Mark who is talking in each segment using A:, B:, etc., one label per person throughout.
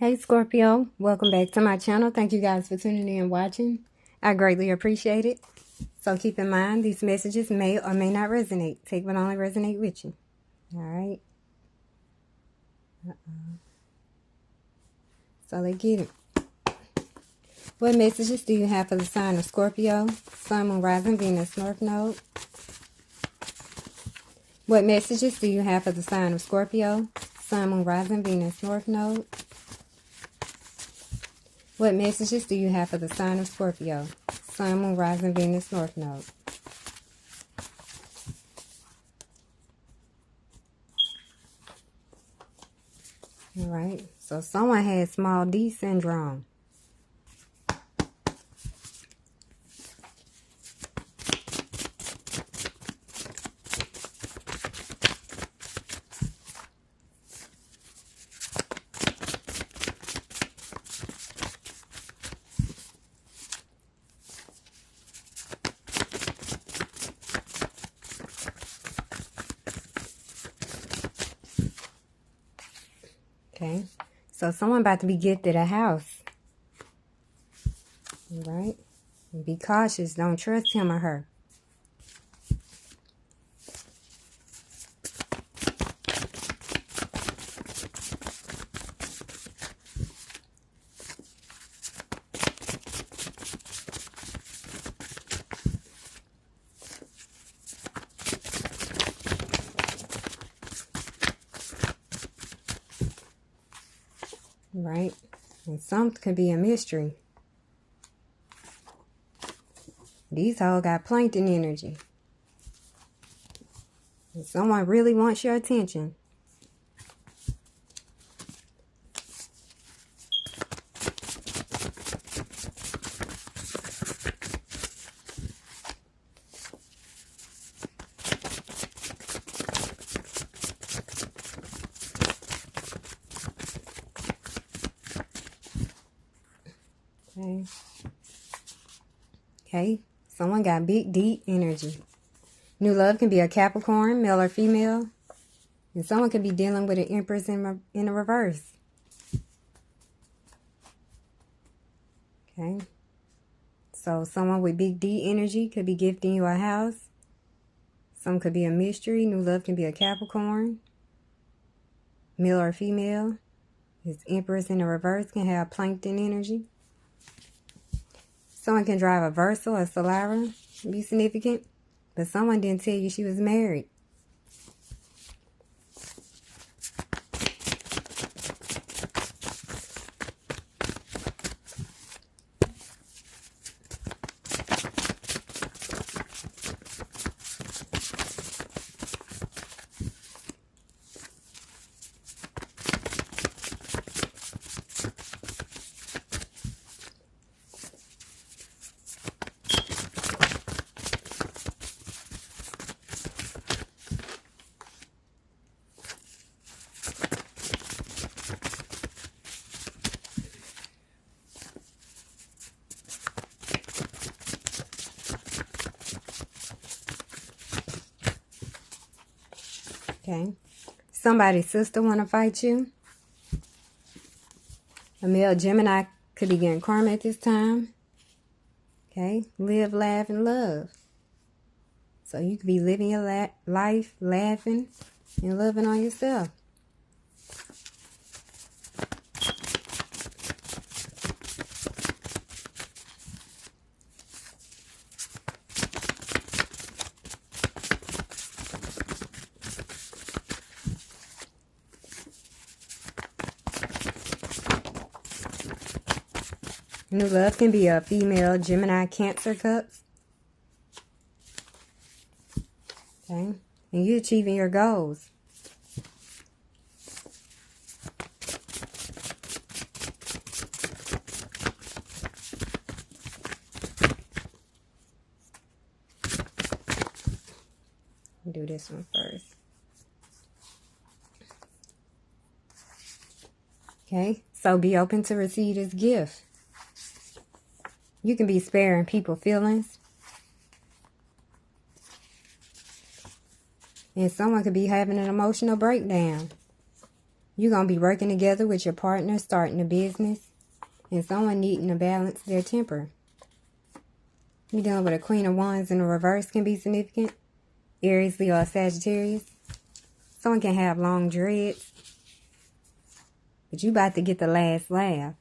A: Hey Scorpio, welcome back to my channel. Thank you guys for tuning in and watching. I greatly appreciate it. So keep in mind, these messages may or may not resonate. Take what only resonate with you. Alright? So let's get it. What messages do you have for the sign of Scorpio? Sun, Moon, Rising, Venus, North Node. What messages do you have for the sign of Scorpio? Sun, Moon, Rising, Venus, North Node. What messages do you have for the sign of Scorpio? Sun, Moon, Rising, Venus, North Node. Alright, so someone has small D syndrome. Okay, so someone about to be gifted a house. Alright, be cautious. Don't trust him or her. Right? And some could be a mystery. These hoes got plankton energy. And someone really wants your attention. Okay. Okay. Someone got big, deep energy. New love can be a Capricorn, male or female. And someone could be dealing with an Empress in a reverse. Okay. So someone with big D energy could be gifting you a house. Some could be a mystery. New love can be a Capricorn, male or female. This Empress in the reverse can have plankton energy. Someone can drive a Versa or Solara, be significant. But someone didn't tell you she was married. Okay. Somebody's sister want to fight you. A male Gemini could be getting karma at this time. Okay. Live, laugh, and love. So you could be living your life, laughing, and loving on yourself. New love can be a female Gemini Cancer cups. Okay. And you're achieving your goals. Do this one first. Okay. So be open to receive this gift. You can be sparing people feelings. And someone could be having an emotional breakdown. You're going to be working together with your partner, starting a business, and someone needing to balance their temper. You're dealing with a Queen of Wands in the reverse can be significant. Aries, Leo, or Sagittarius. Someone can have long dreads, but you about to get the last laugh.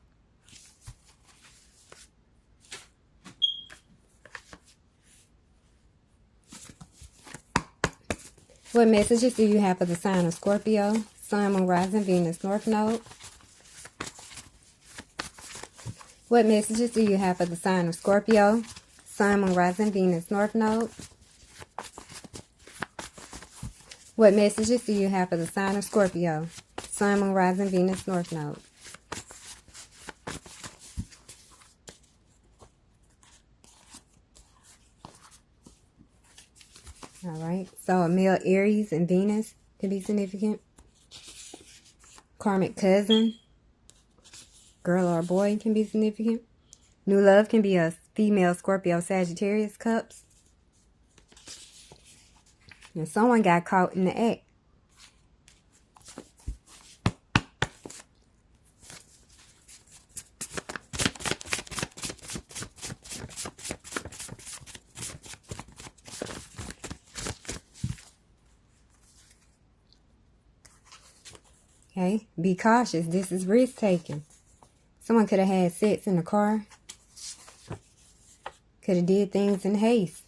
A: What messages do you have for the sign of Scorpio? Sun, Moon, Rising, Venus, North Node. What messages do you have for the sign of Scorpio? Sun, Moon, Rising, Venus, North Node. What messages do you have for the sign of Scorpio? Sun, Moon, Rising, Venus, North Node. Alright, so a male Aries and Venus can be significant. Karmic cousin, girl or boy, can be significant. New love can be a female Scorpio, Sagittarius, cups. And someone got caught in the act. Okay, be cautious. This is risk taking. Someone could have had sex in the car. Could have did things in haste.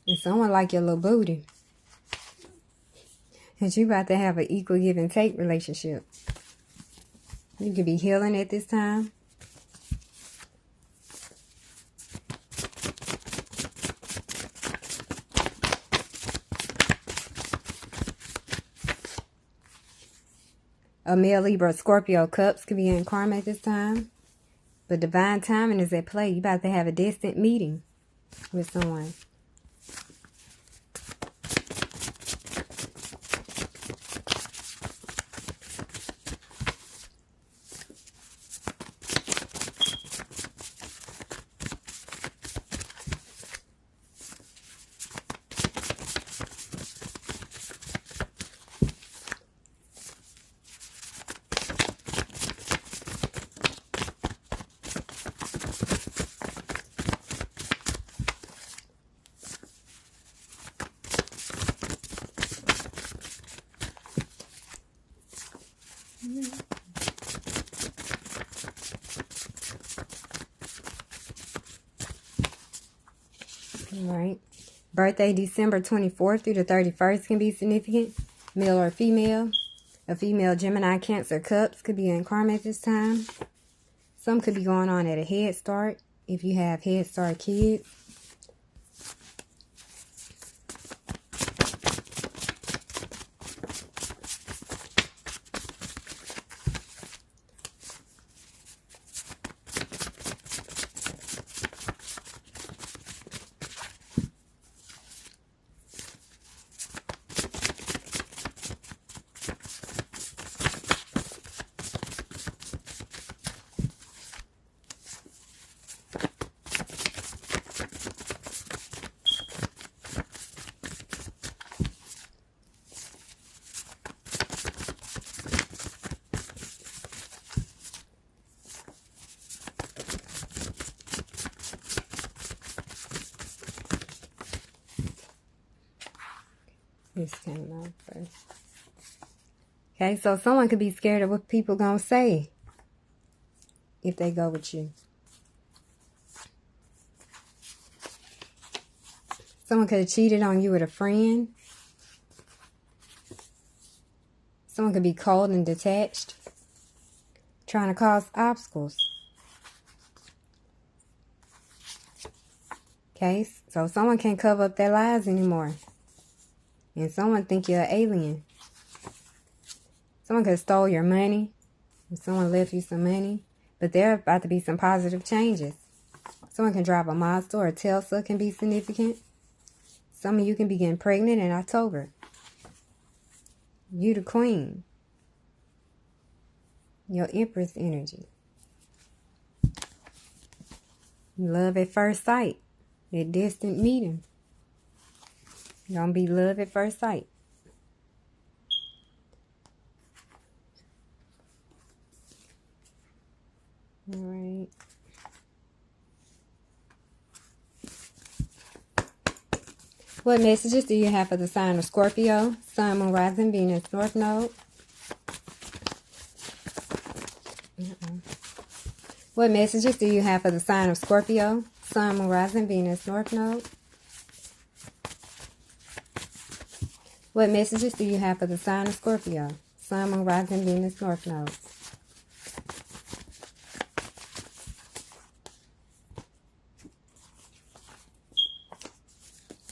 A: And someone like your little booty. And you about to have an equal give and take relationship. You could be healing at this time. A male Libra Scorpio cups could be in karma at this time. But divine timing is at play. You about to have a distant meeting with someone. Alright. Birthday December 24th through the 31st can be significant. Male or female. A female Gemini, Cancer, cups could be in karma at this time. Some could be going on at a head start if you have head start kids. This came out first. Okay, so someone could be scared of what people gonna say if they go with you. Someone could have cheated on you with a friend. Someone could be cold and detached, trying to cause obstacles. Okay, so someone can't cover up their lies anymore. And someone think you're an alien. Someone could have stole your money. And someone left you some money. But there are about to be some positive changes. Someone can drive a Mazda or a Tesla can be significant. Some of you can be getting pregnant in October. You the queen. Your Empress energy. Love at first sight. That distant meeting. Gonna be love at first sight. All right. What messages do you have for the sign of Scorpio, Sun, Moon, Rising, Venus, North Node? What messages do you have for the sign of Scorpio, Sun, Moon, Rising, Venus, North Node? What messages do you have for the sign of Scorpio, Sun, Moon, Rising, Venus, North Node?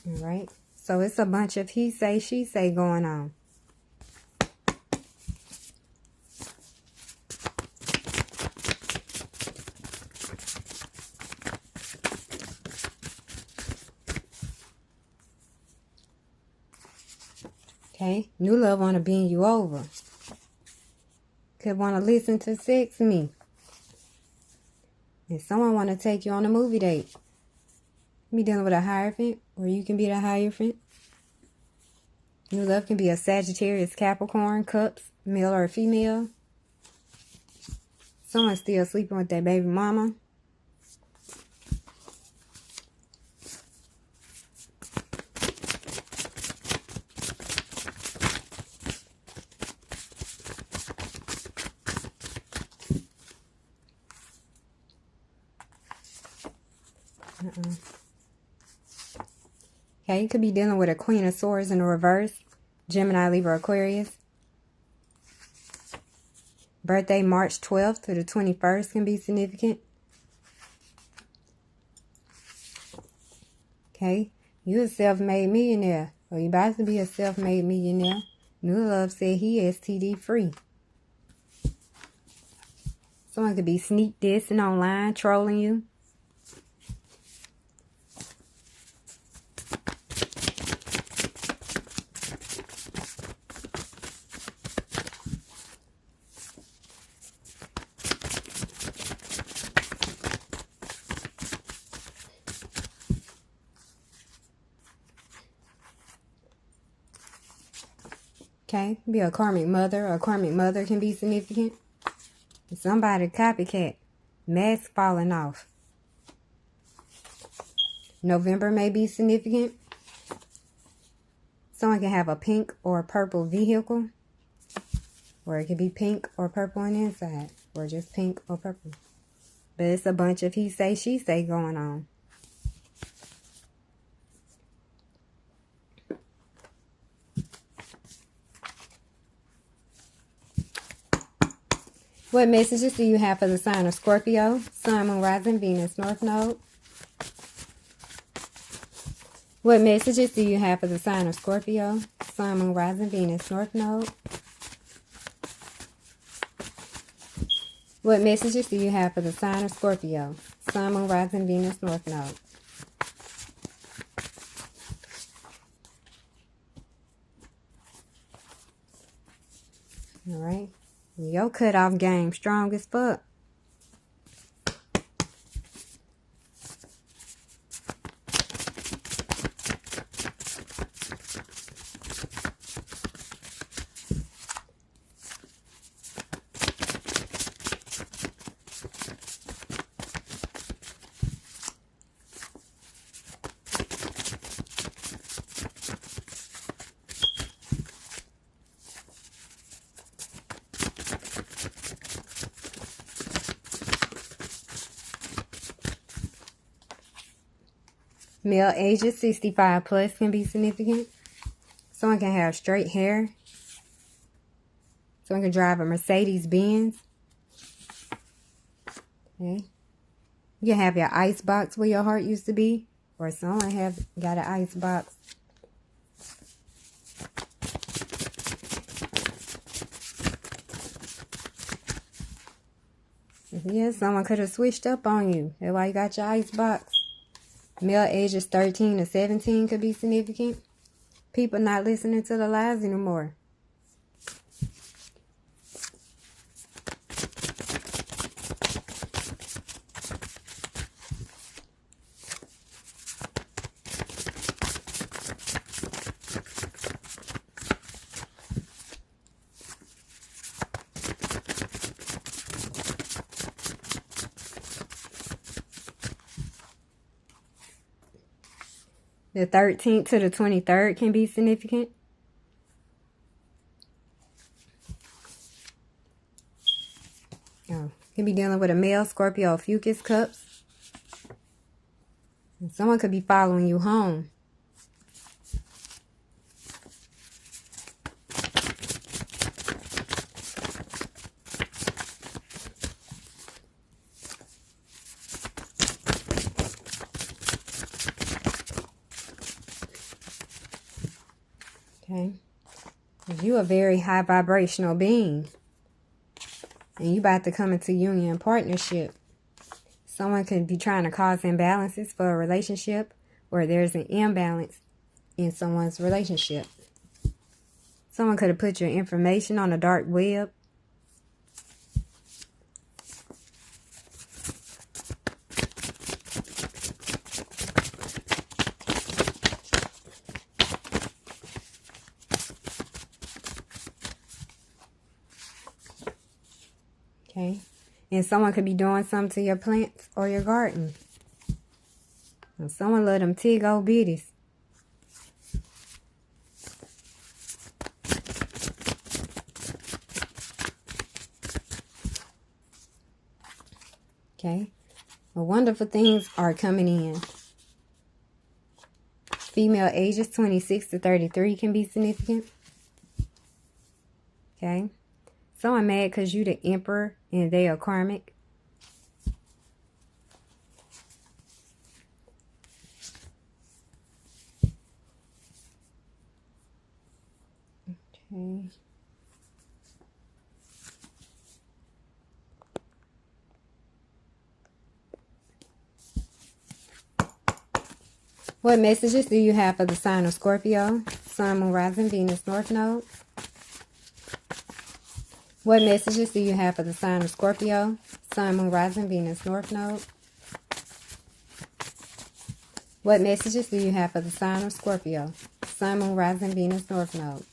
A: All right. So it's a bunch of he say, she say going on. Okay. New love want to bend you over. Could want to listen to sex me. And someone want to take you on a movie date. Be dealing with a Hierophant, or you can be the Hierophant. New love can be a Sagittarius, Capricorn, Cups, male or female. Someone still sleeping with their baby mama. Okay, you could be dealing with a Queen of Swords in the reverse. Gemini, Libra, Aquarius. Birthday March 12th to the 21st can be significant. Okay, you a self-made millionaire. Or you about to be a self-made millionaire. New love said he STD free. Someone could be sneak dissing online, trolling you. Okay, be a karmic mother. A karmic mother can be significant. Somebody copycat. Mask falling off. November may be significant. Someone can have a pink or a purple vehicle. Or it could be pink or purple on the inside. Or just pink or purple. But it's a bunch of he say, she say going on. What messages do you have for the sign of Scorpio, Sun, Moon, Rising, Venus, North Node? What messages do you have for the sign of Scorpio, Sun, Moon, Rising, Venus, North Node? What messages do you have for the sign of Scorpio, Sun, Moon, Rising, Venus, North Node? All right. Your cutoff game strong as fuck. Male ages 65 plus can be significant. Someone can have straight hair. Someone can drive a Mercedes Benz. Okay. You can have your ice box where your heart used to be. Or someone have got an ice box. Yeah, someone could have switched up on you. That's why you got your ice box. Male ages 13 to 17 could be significant. People not listening to the lies anymore. The 13th to the 23rd can be significant. Oh, can be dealing with a male Scorpio Fucus Cups. And someone could be following you home. Okay. You a very high vibrational being. And you about to come into union and partnership. Someone could be trying to cause imbalances for a relationship, or there's an imbalance in someone's relationship. Someone could have put your information on the dark web. Okay. And someone could be doing something to your plants or your garden. And someone let them tig old bitties. Okay. Well, wonderful things are coming in. Female ages 26 to 33 can be significant. Okay. Someone mad because you the emperor and they are karmic. Okay. What messages do you have for the sign of Scorpio? Sun, Moon, Rising, Venus, North Node. What messages do you have for the sign of Scorpio? Sun, Moon, Rising, Venus, North Node. What messages do you have for the sign of Scorpio? Sun, Moon, Rising, Venus, North Node.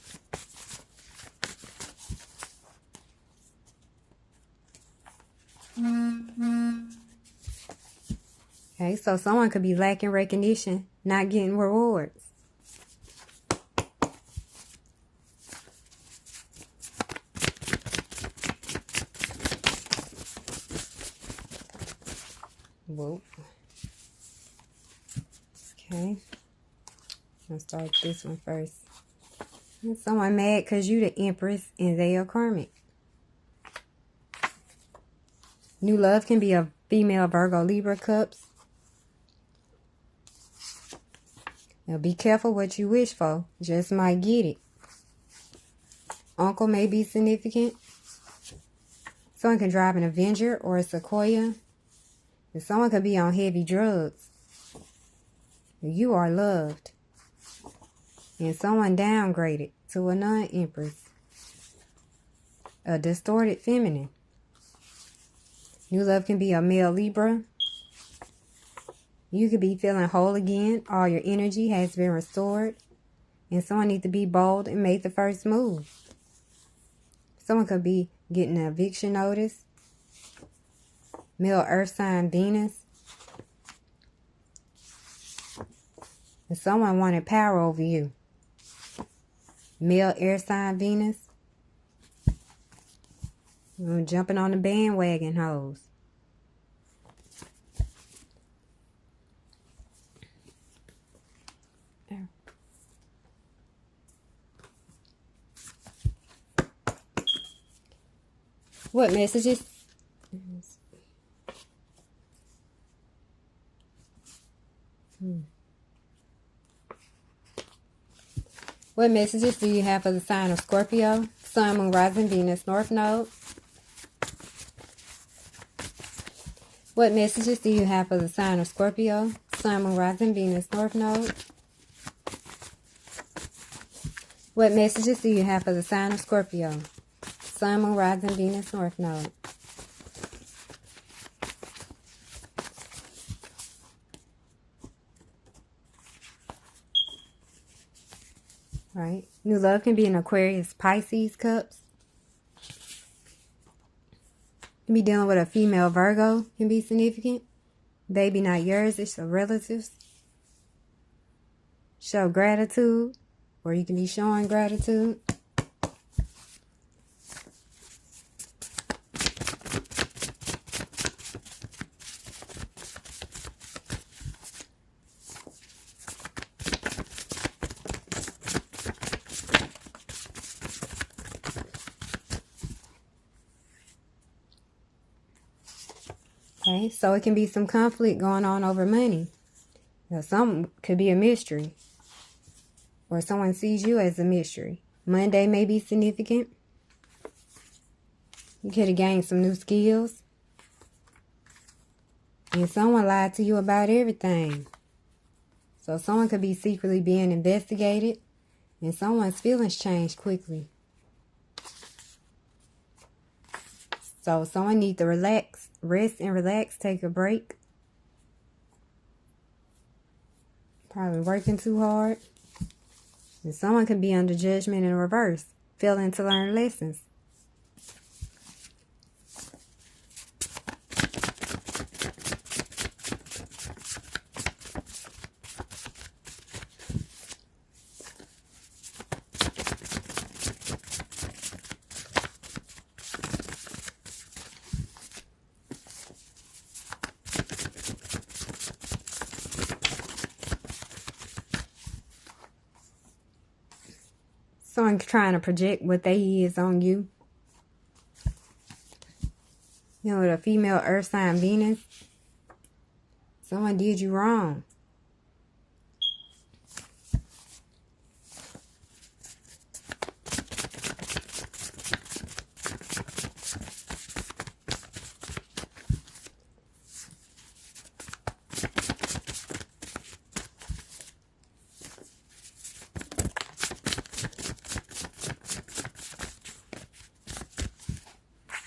A: Okay, so someone could be lacking recognition, not getting rewards. Whoa. Okay. Let's start this one first. Someone mad because you the empress and they are karmic. New love can be a female Virgo Libra cups. Now be careful what you wish for. Just might get it. Uncle may be significant. Someone can drive an Avenger or a Sequoia. And someone could be on heavy drugs. You are loved. And someone downgraded to a non-empress. A distorted feminine. New love can be a male Libra. You could be feeling whole again. All your energy has been restored. And someone needs to be bold and make the first move. Someone could be getting an eviction notice. Male earth sign Venus. And someone wanted power over you. Male air sign Venus. You're jumping on the bandwagon hoes. What messages? What messages do you have for the sign of Scorpio? Sun, Moon, Rising, Venus, North Node. What messages do you have for the sign of Scorpio? Sun, Moon, Rising, Venus, North Node. What messages do you have for the sign of Scorpio? Sun, Moon, Rising, Venus, North Node. Right. New love can be an Aquarius, Pisces cups. Can be dealing with a female Virgo. Can be significant. Baby not yours. It's a relative's. show gratitude, or you can be showing gratitude. Okay, so it can be some conflict going on over money. Now, some could be a mystery, or someone sees you as a mystery. Monday may be significant. You could have gained some new skills. And someone lied to you about everything. So someone could be secretly being investigated, and someone's feelings change quickly. So someone needs to relax, rest and relax, take a break. Probably working too hard. And someone can be under judgment in reverse, failing to learn lessons. Someone trying to project what they is on you. You know, with a female earth sign Venus, someone did you wrong.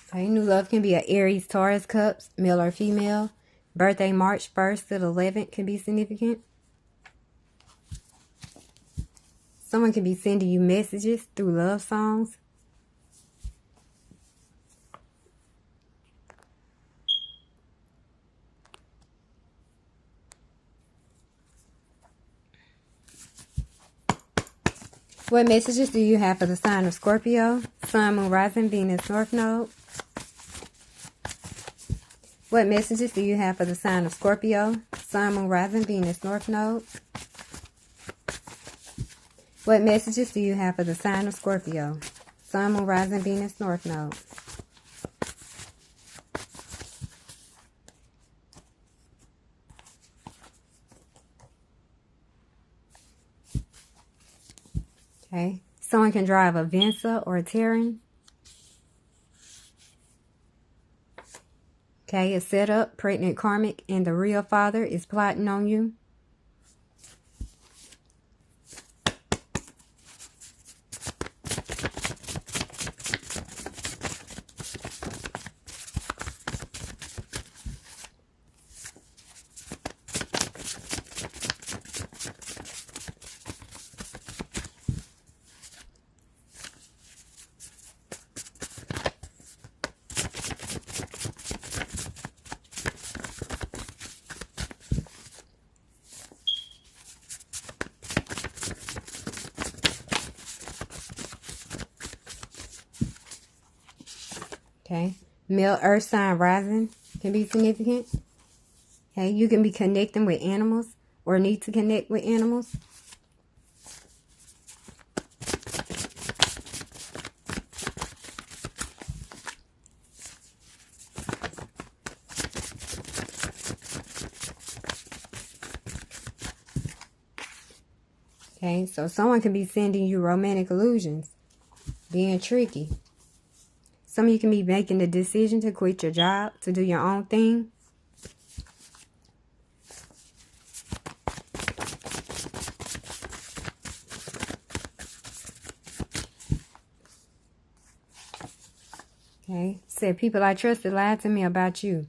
A: Okay, new love can be an Aries, Taurus, Cups, male or female. Birthday March 1st to the 11th can be significant. Someone can be sending you messages through love songs. What messages do you have for the sign of Scorpio? Sun, Moon, Rising, Venus, North Node. What messages do you have for the sign of Scorpio? Sun, Moon, Rising, Venus, North Node. What messages do you have for the sign of Scorpio? Sun, Moon, Rising, Venus, North Node. Okay. Someone can drive a Venza or a Terran. Okay, a setup, pregnant karmic, and the real father is plotting on you. Okay, male earth sign rising can be significant. Okay, you can be connecting with animals or need to connect with animals. Okay, so someone can be sending you romantic illusions, being tricky. Some of you can be making the decision to quit your job, to do your own thing. Okay, said people I trusted lied to me about you.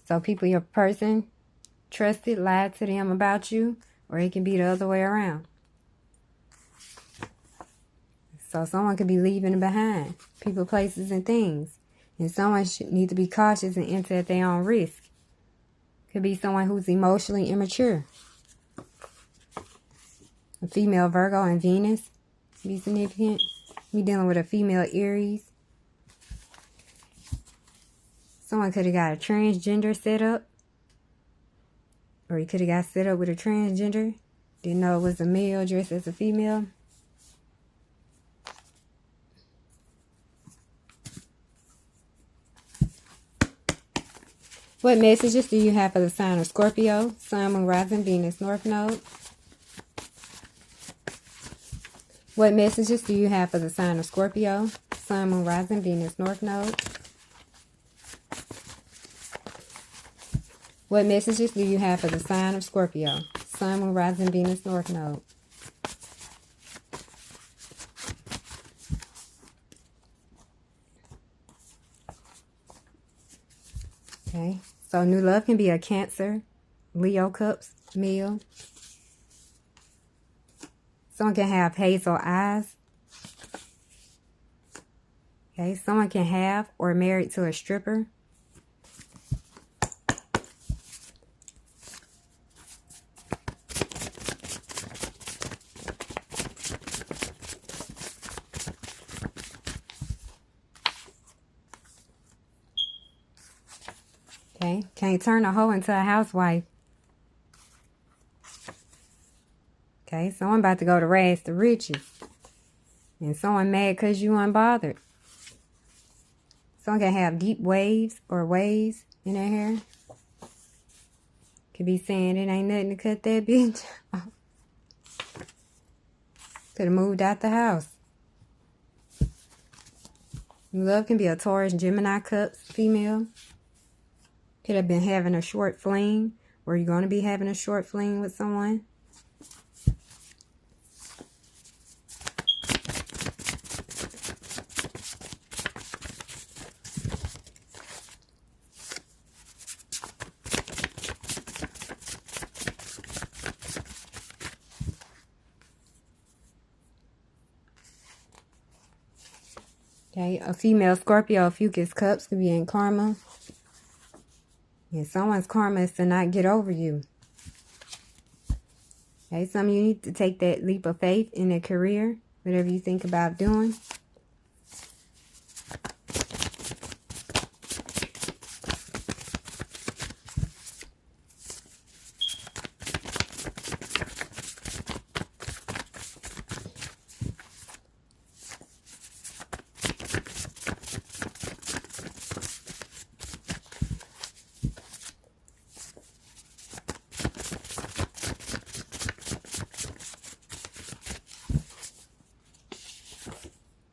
A: So people your person trusted lied to them about you, or it can be the other way around. So someone could be leaving behind people, places, and things. And someone should need to be cautious and enter at their own risk. Could be someone who's emotionally immature. A female Virgo and Venus be significant. We dealing with a female Aries. Someone could have got a transgender set up. Or he could have got set up with a transgender. Didn't know it was a male dressed as a female. What messages do you have for the sign of Scorpio? Sun, Moon, Rising, Venus, North Node. What messages do you have for the sign of Scorpio? Sun, Moon, Rising, Venus, North Node. What messages do you have for the sign of Scorpio? Sun, Moon, Rising, Venus, North Node. Okay, so new love can be a Cancer, Leo Cups, male. Someone can have hazel eyes. Okay, someone can have or married to a stripper. Okay, can't turn a hoe into a housewife. Okay, someone about to go to rags to riches. And someone mad because you unbothered. Someone can have deep waves or waves in their hair. Could be saying it ain't nothing to cut that bitch off. Could have moved out the house. New love can be a Taurus, Gemini, Cups, female. Could have been having a short fling, or you're going to be having a short fling with someone. Okay, a female Scorpio Fucus Cups could be in karma. And someone's karma is to not get over you. Okay, some of you need to take that leap of faith in a career, whatever you think about doing.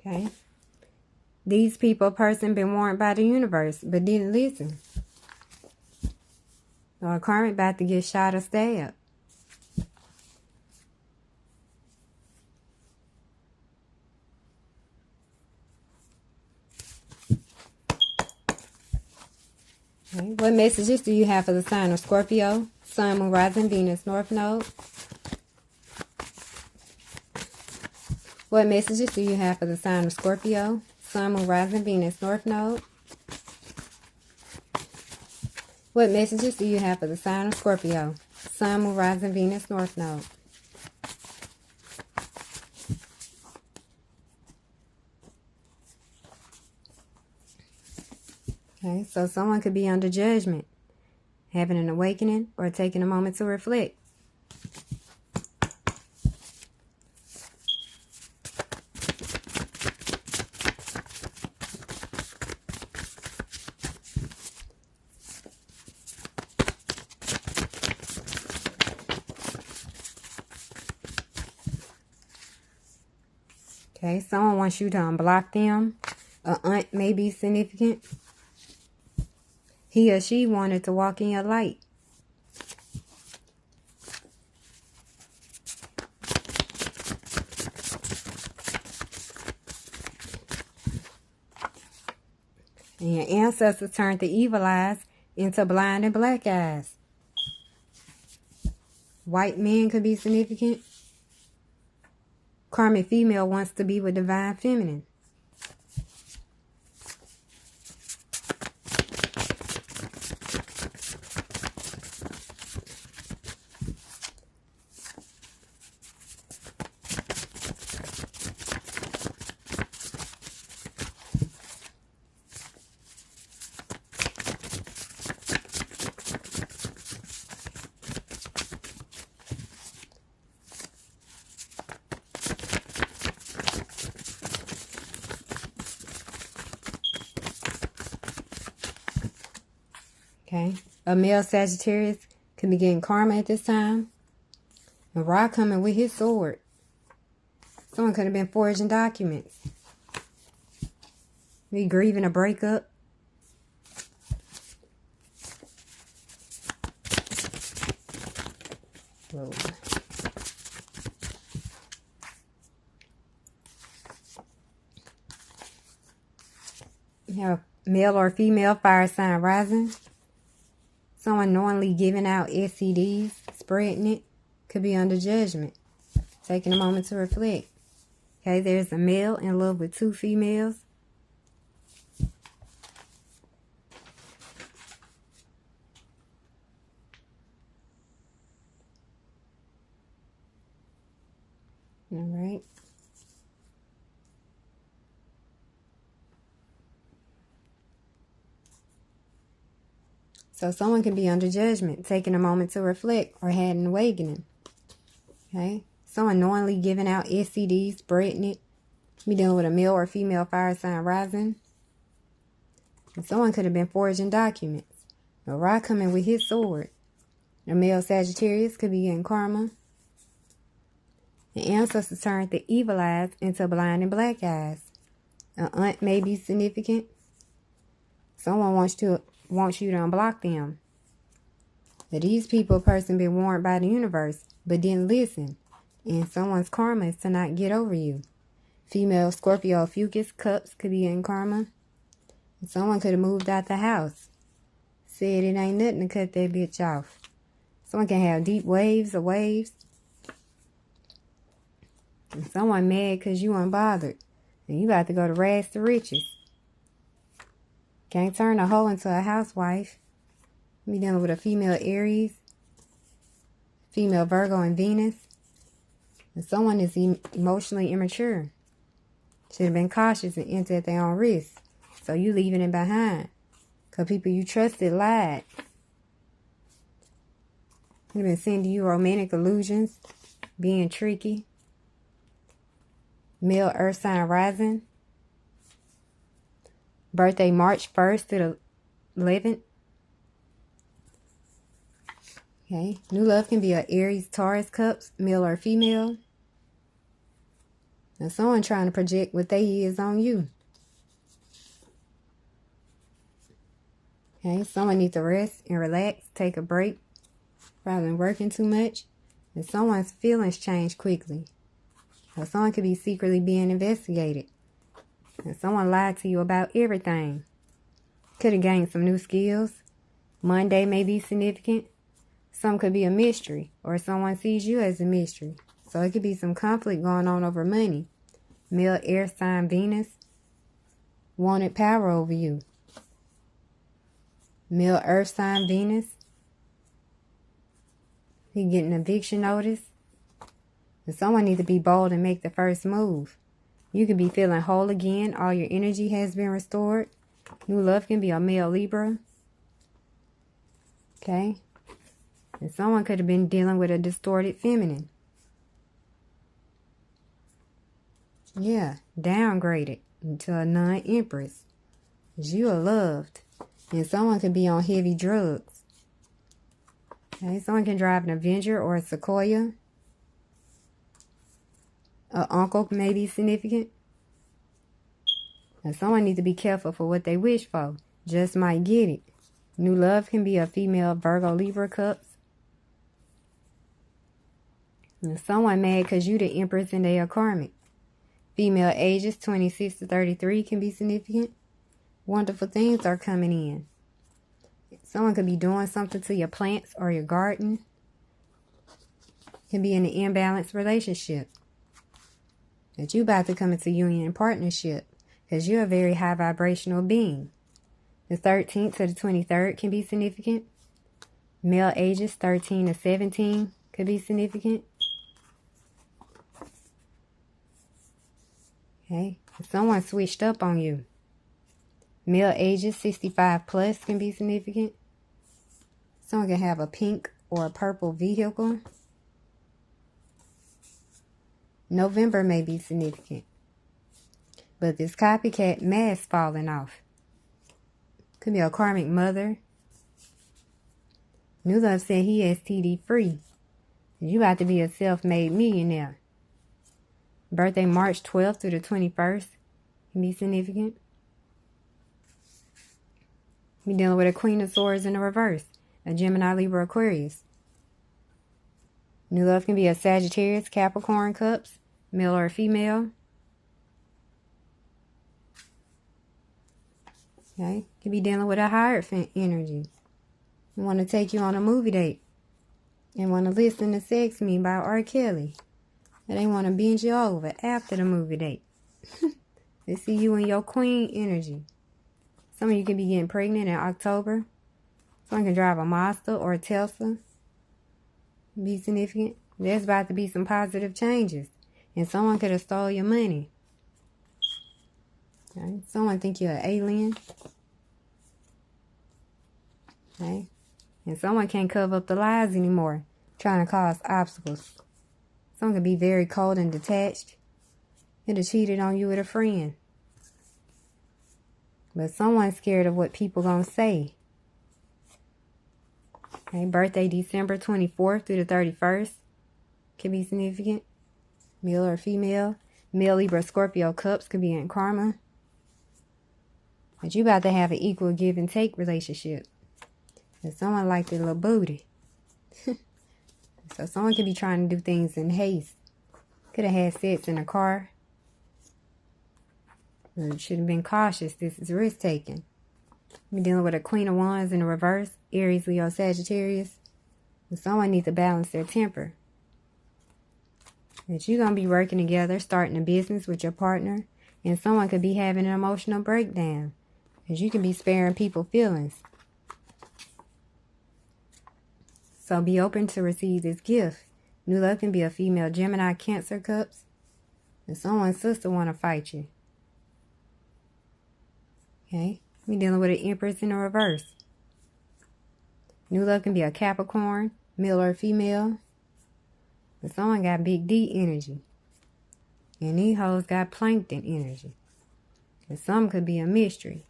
A: Okay. These people, person been warned by the universe, but didn't listen. Or a karmic about to get shot or stabbed. Okay. What messages do you have for the sign of Scorpio? Sun, Moon, Rising, Venus, North Node. What messages do you have for the sign of Scorpio? Sun, Moon, Rising, Venus, North Node. What messages do you have for the sign of Scorpio? Sun, Moon, Rising, Venus, North Node. Okay, so someone could be under judgment, having an awakening, or taking a moment to reflect. Okay, someone wants you to unblock them. A aunt may be significant. He or she wanted to walk in your light. And your ancestors turned the evil eyes into blind and black eyes. White men could be significant. Karmic female wants to be with divine feminine. Okay. A male Sagittarius could be getting karma at this time. And Ra coming with his sword. Someone could have been forging documents. Be grieving a breakup. Whoa. You have male or female fire sign rising. Someone knowingly giving out STDs, spreading it, could be under judgment. Taking a moment to reflect. Okay, there's a male in love with two females. All right. So someone can be under judgment, taking a moment to reflect, or had an awakening. Okay. Someone knowingly giving out STDs, spreading it. Be dealing with a male or female fire sign rising. And someone could have been forging documents. A Ra coming with his sword. A male Sagittarius could be getting karma. The ancestors turned the evil eyes into blind and black eyes. An aunt may be significant. Someone wants you to unblock them. But these people, a person been warned by the universe, but didn't listen. And someone's karma is to not get over you. Female Scorpio Fucus Cups could be in karma. And someone could have moved out the house. Said it ain't nothing to cut that bitch off. Someone can have deep waves or waves. And someone mad because you unbothered. And you about to go to rags to riches. Can't turn a hoe into a housewife. Be dealing with a female Aries. Female Virgo and Venus. And someone is emotionally immature. Should have been cautious and entered at their own risk. So you leaving it behind. Because people you trusted lied. Could have been sending you romantic illusions. Being tricky. Male earth sign rising. Birthday March 1st to the 11th. Okay. New love can be a Aries Taurus Cups, male or female. Now someone trying to project what they is on you. Okay. Someone needs to rest and relax. Take a break. Rather than working too much. And someone's feelings change quickly. Or someone could be secretly being investigated. And someone lied to you about everything. Could have gained some new skills. Monday may be significant. Some could be a mystery. Or someone sees you as a mystery. So it could be some conflict going on over money. Male air sign Venus wanted power over you. Male earth sign Venus. You get an eviction notice. And someone needs to be bold and make the first move. You could be feeling whole again. All your energy has been restored. New love can be a male Libra. Okay. And someone could have been dealing with a distorted feminine. Yeah. Downgraded into a non-empress. Because you are loved. And someone could be on heavy drugs. Okay. Someone can drive an Avenger or a Sequoia. An uncle may be significant. And someone needs to be careful for what they wish for. Just might get it. New love can be a female Virgo Libra Cups. And someone mad because you the empress and they are karmic. Female ages 26 to 33 can be significant. Wonderful things are coming in. Someone could be doing something to your plants or your garden. Can be in an imbalanced relationship. That you about to come into union and partnership. Because you're a very high vibrational being. The 13th to the 23rd can be significant. Male ages 13 to 17 could be significant. Okay. Someone switched up on you. Male ages 65 plus can be significant. Someone can have a pink or a purple vehicle. November may be significant. But this copycat mask falling off. Could be a karmic mother. New love said he STD free. You about to be a self-made millionaire. Birthday March 12th through the 21st can be significant. Be dealing with a Queen of Swords in the reverse, a Gemini, Libra, Aquarius. New love can be a Sagittarius, Capricorn, Cups, male or female. Okay, could be dealing with a Hierophant energy. Want to take you on a movie date and want to listen to Sex Me by R. Kelly. And they want to binge you over after the movie date. They see you in your queen energy. Some of you can be getting pregnant in October. Someone can drive a Mazda or a Tesla. Be significant. There's about to be some positive changes. And someone could have stole your money. Okay. Someone think you're an alien. Okay. And someone can't cover up the lies anymore, trying to cause obstacles. Someone could be very cold and detached. Could have cheated on you with a friend. But someone's scared of what people gonna say. Okay, birthday December 24th through the 31st. Could be significant. Male or female. Male, Libra, Scorpio, Cups could be in karma. But you about to have an equal give and take relationship. And someone like their little booty. So someone could be trying to do things in haste. Could have had sex in a car. Or should have been cautious. This is risk taking. We're dealing with a Queen of Wands in the reverse. Aries, Leo, Sagittarius. And someone needs to balance their temper. That you're going to be working together, starting a business with your partner. And someone could be having an emotional breakdown. Because you can be sparing people feelings. So be open to receive this gift. New love can be a female, Gemini, Cancer, Cups. And someone's sister want to fight you. Okay. We're dealing with an Empress in the reverse. New love can be a Capricorn, male or female. But someone got big D energy. And these hoes got plankton energy. And some could be a mystery.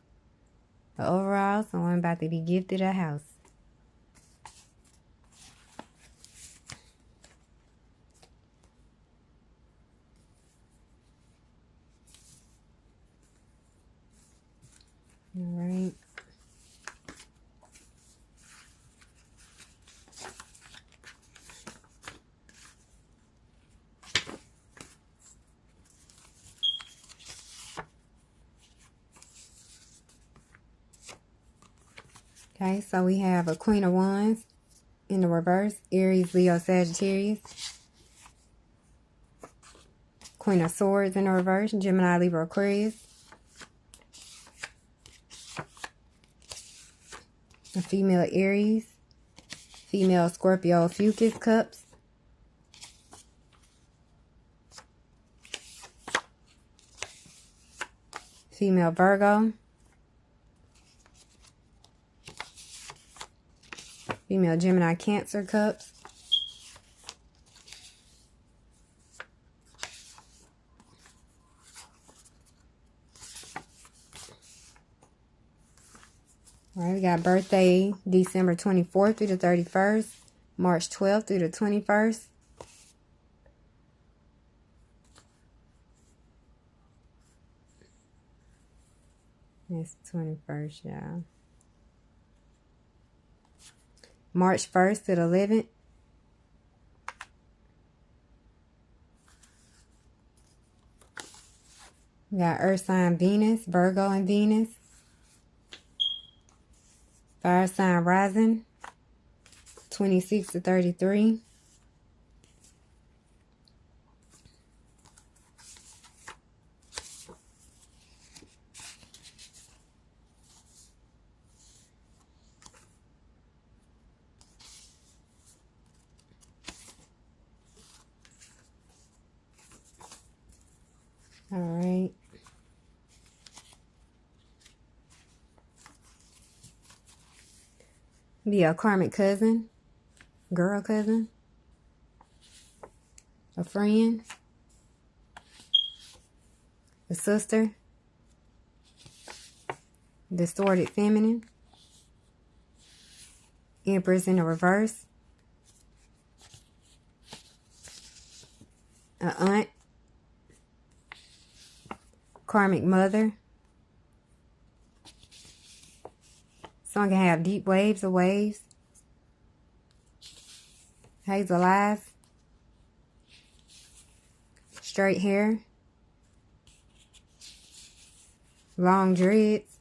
A: But overall, someone about to be gifted a house. All right. Okay, so we have a Queen of Wands in the reverse. Aries, Leo, Sagittarius. Queen of Swords in the reverse. Gemini, Libra, Aquarius. A female Aries. Female Scorpio, Fucus, Cups. Female Virgo. Female Gemini, Cancer, Cups. All right, we got birthday December 24th through the 31st. March 12th through the 21st. It's 21st, y'all. March 1st to the 11th. We got Earth sign Venus, Virgo and Venus. Fire sign rising, 26 to 33. All right. Be a karmic cousin, girl cousin, a friend, a sister, distorted feminine, Empress in the reverse. An aunt. Karmic mother. Someone can have deep waves or waves. Hazel eyes. Straight hair. Long dreads.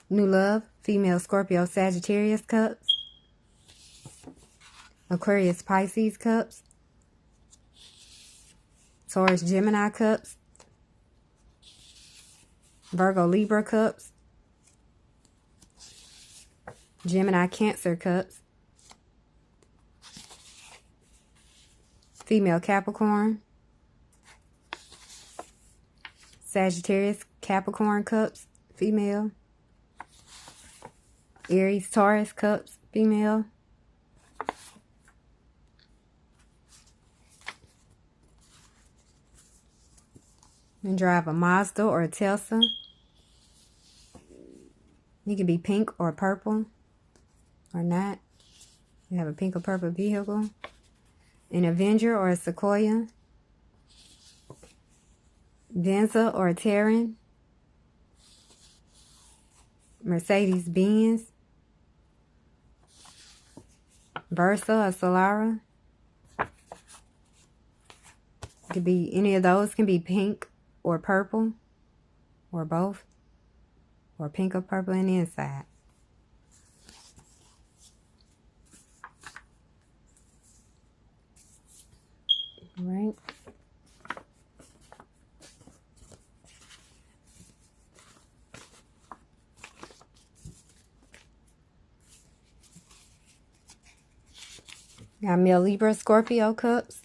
A: New love. Female Scorpio Sagittarius cups. Aquarius Pisces cups. Taurus Gemini cups. Virgo Libra cups. Gemini Cancer cups. Female Capricorn. Sagittarius Capricorn cups, female. Aries Taurus cups, female. And drive a Mazda or a Tesla. You can be pink or purple or not. You have a pink or purple vehicle. An Avenger or a Sequoia. Venza or a Terran. Mercedes Benz. Versa or Solara. Could be any of those. Can be pink or purple or both, or pink or purple on the inside. All right. Got male Libra Scorpio cups.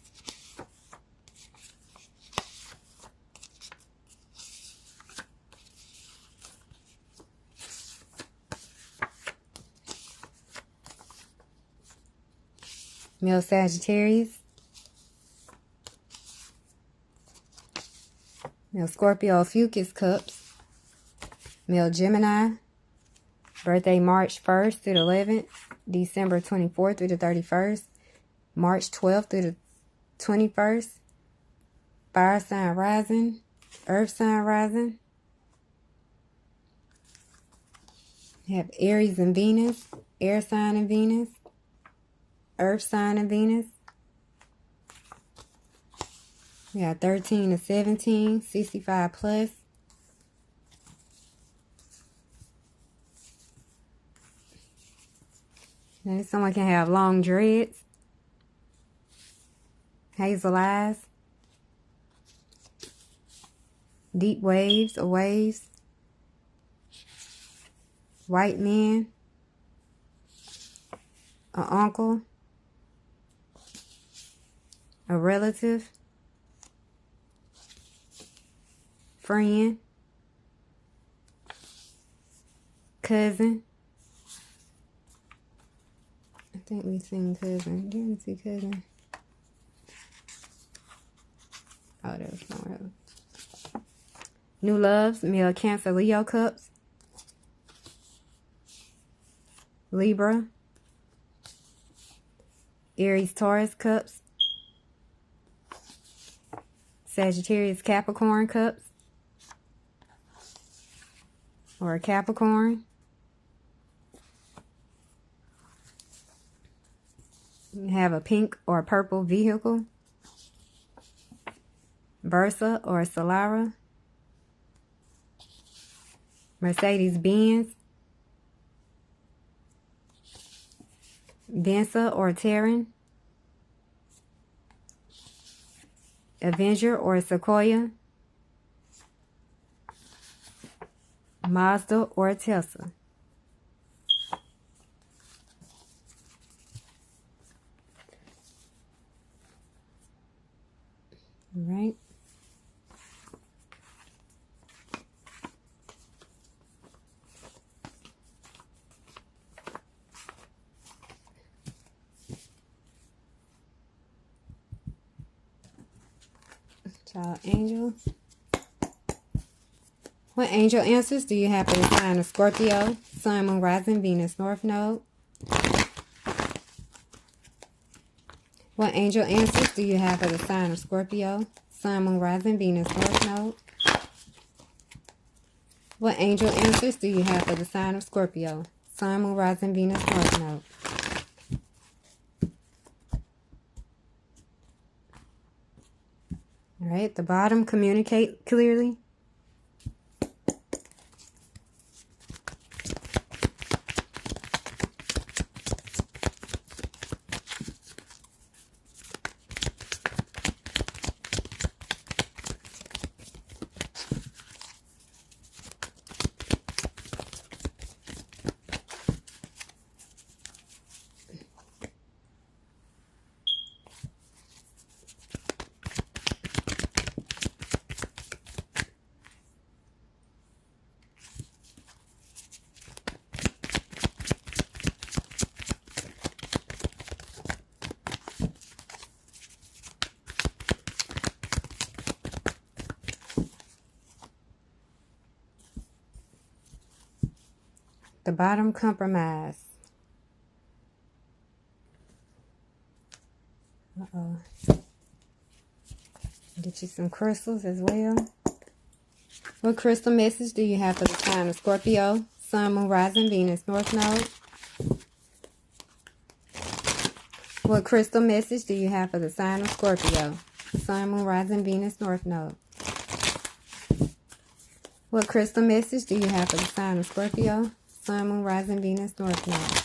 A: Male Sagittarius. Male Scorpio Fucus cups. Male Gemini. Birthday March 1st through the 11th. December 24th through the 31st. March 12th through the 21st. Fire sign rising. Earth sign rising. You have Aries and Venus. Air sign and Venus. Earth sign and Venus. We got 13 to 17, 65 plus. Now someone can have long dreads, hazel eyes, deep waves or waves, white man, an uncle, a relative, friend, cousin. I think we seen cousin. Didn't we see cousin? Oh, that was somewhere else. New loves, male Cancer Leo cups. Libra. Aries Taurus cups. Sagittarius Capricorn cups. Or a Capricorn. You have a pink or a purple vehicle. Versa or a Solara. Mercedes Benz. Venza or a Terran. Avenger or a Sequoia. Mazda or a Tesla. All right. Child angel. What angel answers do you have for the sign of Scorpio, Sun, Moon, Rising, Venus, North Node? What angel answers do you have for the sign of Scorpio, Sun, Moon, Rising, Venus, North Node? What angel answers do you have for the sign of Scorpio, Sun, Moon, Rising, Venus, North Node? All right, at the bottom, communicate clearly. The bottom, compromise. Get you some crystals as well. What crystal message do you have for the sign of Scorpio, Sun, Moon, Rising, Venus, North Node? What crystal message do you have for the sign of Scorpio, Sun, Moon, Rising, Venus, North Node? What crystal message do you have for the sign of Scorpio, Sun, Moon, Rising, Venus, North Node?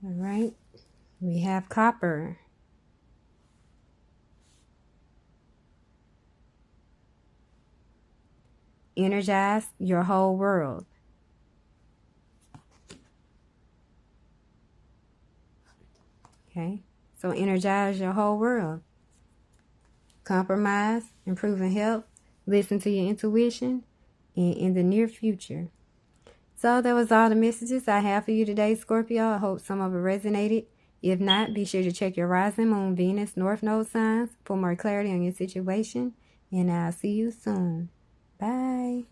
A: All right, we have copper. Energize your whole world. Okay, so energize your whole world. Compromise, improving health, listen to your intuition, and in the near future. So that was all the messages I have for you today, Scorpio. I hope some of it resonated. If not, be sure to check your rising, moon, Venus, North Node signs for more clarity on your situation. And I'll see you soon. Bye.